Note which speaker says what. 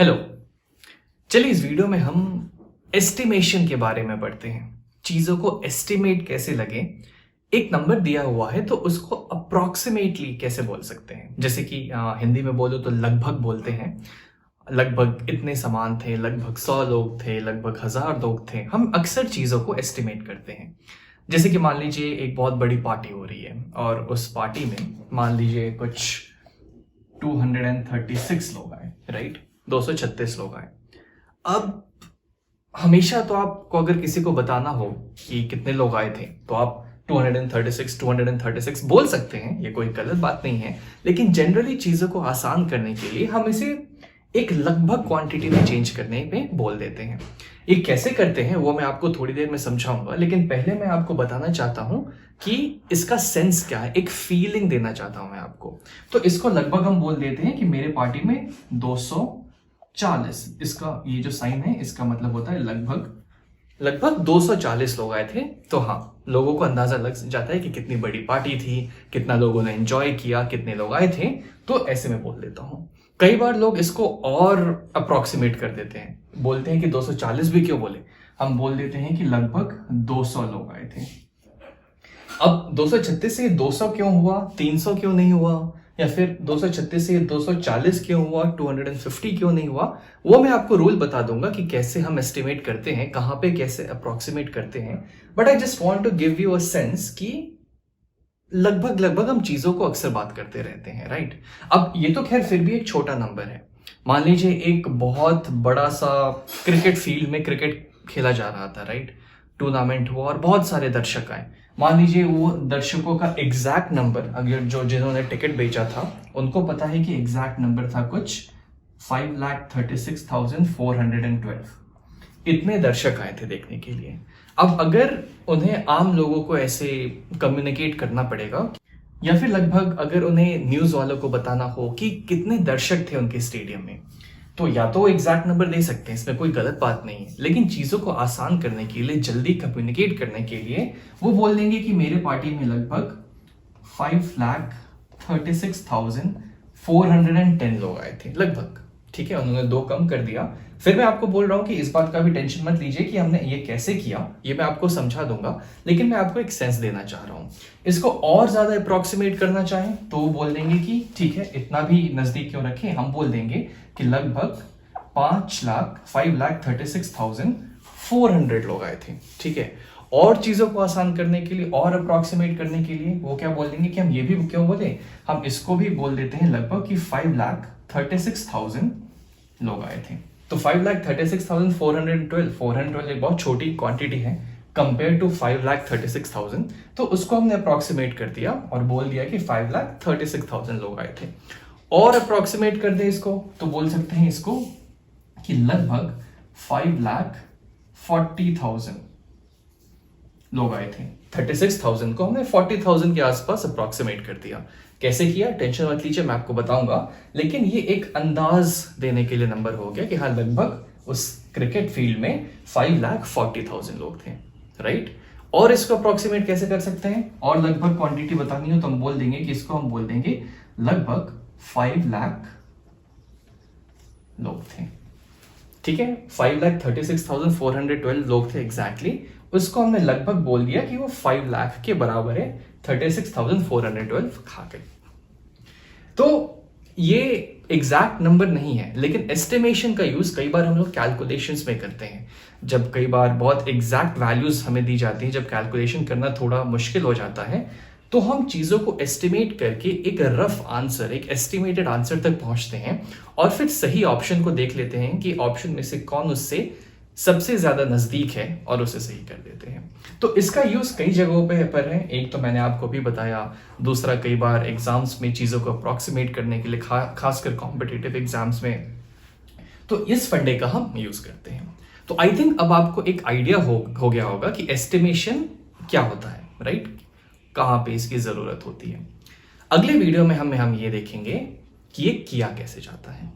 Speaker 1: Hello. चलिए इस video में हम एस्टिमेशन के बारे में पढ़ते हैं। चीजों को एस्टिमेट कैसे लगे, एक नंबर दिया हुआ है तो उसको अप्रोक्सीमेटली कैसे बोल सकते हैं। जैसे कि हिंदी में बोलो तो लगभग बोलते हैं। लगभग इतने सामान थे, लगभग 100 लोग थे, लगभग 1000 लोग थे। हम अक्सर चीजों को एस्टिमेट करते हैं। जैसे कि मान लीजिए एक बहुत बड़ी पार्टी हो रही है और उस पार्टी में मान लीजिए कुछ 236 लोग आए, राइट। 236 लोग आए। अब हमेशा तो आपको अगर किसी को बताना हो कि कितने लोग आए थे तो आप 236 बोल सकते हैं, ये कोई गलत बात नहीं है। लेकिन जनरली चीजों को आसान करने के लिए हम इसे एक लगभग क्वांटिटी में चेंज करने में बोल देते हैं। ये कैसे करते हैं वो मैं आपको थोड़ी देर में समझाऊंगा, लेकिन पहले मैं आपको बताना चाहता हूं कि इसका सेंस क्या है, एक फीलिंग देना चाहता हूं मैं आपको। तो इसको लगभग हम बोल देते हैं कि मेरे पार्टी में 240, इसका ये जो साइन है इसका मतलब होता है लगभग 240 लोग आए थे। तो हाँ, लोगों को अंदाजा लग जाता है कि कितनी बड़ी पार्टी थी, कितना लोगों ने एंजॉय किया, कितने लोग आए थे। तो ऐसे में बोल देता हूं। कई बार लोग इसको और अप्रोक्सीमेट कर देते हैं, बोलते हैं कि 240 भी क्यों बोले, हम बोल देते हैं कि लगभग 200 लोग आए थे। अब 236 से 200 क्यों हुआ, 300 क्यों नहीं हुआ, या फिर 236 से 240 क्यों हुआ, 250 क्यों नहीं हुआ, वो मैं आपको रूल बता दूंगा कि कैसे हम एस्टिमेट करते हैं, कहां पे कैसे अप्रोक्सीमेट करते हैं। But I just want to give you a sense कि लगभग हम चीजों को अक्सर बात करते रहते हैं, राइट। अब ये तो खैर फिर भी एक छोटा नंबर है। मान लीजिए एक बहुत बड़ा सा क्रिकेट फील्ड में क्रिकेट खेला जा रहा था, राइट। टूर्नामेंट हुआ और बहुत सारे दर्शक आए। मान लीजिए वो दर्शकों का एग्जैक्ट नंबर, अगर जो जिन्होंने टिकट बेचा था उनको पता है कि एग्जैक्ट नंबर था कुछ 5,36,412। इतने दर्शक आए थे देखने के लिए। अब अगर उन्हें आम लोगों को ऐसे कम्युनिकेट करना पड़ेगा, या फिर लगभग अगर उन्हें न्यूज वालों को बताना हो कि कितने दर्शक थे उनके स्टेडियम में, तो या तो एग्जैक्ट नंबर दे सकते हैं, इसमें कोई गलत बात नहीं है। लेकिन चीजों को आसान करने के लिए, जल्दी कम्युनिकेट करने के लिए वो बोल देंगे कि मेरे पार्टी में लगभग 5,36,410 लोग आए थे लगभग। ठीक है, उन्होंने 2 कम कर दिया। फिर मैं आपको बोल रहा हूं कि इस बात का भी टेंशन मत लीजिए कि हमने ये कैसे किया, ये मैं आपको समझा दूंगा। लेकिन मैं आपको एक सेंस देना चाह रहा हूं। इसको और ज्यादा अप्रोक्सीमेट करना चाहें तो बोल देंगे कि ठीक है, इतना भी नजदीक क्यों रखें, हम बोल देंगे कि लगभग 5,36,400 लोग आए थे। ठीक है, और चीजों को आसान करने के लिए और अप्रोक्सीमेट करने के लिए वो क्या बोल देंगे कि हम ये भी क्यों बोले, हम इसको भी बोल देते हैं लगभग कि 5,36,000 लोग आए थे। तो 5,36,412, 412 एक बहुत छोटी क्वांटिटी है कंपेयर टू 5,36,000। तो उसको हमने अप्रोक्सीमेट कर दिया और बोल दिया कि 5,36,000 लोग आए थे। और अप्रोक्सीमेट कर दे इसको तो बोल सकते हैं इसको कि लगभग 5,40,000 लोग आए थे। 36,000 को हमने 40,000 के आसपास अप्रोक्सीमेट कर दिया। कैसे किया टेंशन मत लीजिए, मैं आपको बताऊंगा। लेकिन ये एक अंदाज देने के लिए नंबर हो गया कि हाँ, लगभग उस क्रिकेट फील्ड में 5,40,000 लोग थे, राइट। और इसको अप्रोक्सीमेट कैसे कर सकते हैं, और लगभग क्वांटिटी बतानी हो तो हम बोल देंगे कि इसको हम बोल देंगे लगभग 5 लाख लोग थे। ठीक है, 5,36,412 लोग थे एग्जैक्टली। उसको हमने लगभग बोल दिया कि वो 5 लाख के बराबर है, 36,412 खा गए। तो ये एग्जैक्ट नंबर नहीं है, लेकिन एस्टिमेशन का यूज कई बार हम लोग कैलकुलेशंस में करते हैं। जब कई बार बहुत एग्जैक्ट वैल्यूज हमें दी जाती हैं, जब कैलकुलेशन करना थोड़ा मुश्किल हो जाता है, तो हम चीजों को एस्टिमेट करके एक रफ आंसर, एक एस्टिमेटेड आंसर तक पहुंचते हैं और फिर सही ऑप्शन को देख लेते हैं कि ऑप्शन में से कौन उससे सबसे ज्यादा नजदीक है और उसे सही कर देते हैं। तो इसका यूज कई जगहों पर है। एक तो मैंने आपको भी बताया, दूसरा कई बार एग्जाम्स में चीजों को अप्रोक्सीमेट करने के लिए, खासकर कॉम्पिटिटिव एग्जाम्स में, तो इस फंडे का हम यूज करते हैं। तो आई थिंक अब आपको एक आइडिया हो गया होगा कि एस्टिमेशन क्या होता है, राइट, कहां पे इसकी जरूरत होती है। अगले वीडियो में हम ये देखेंगे कि ये किया कैसे जाता है।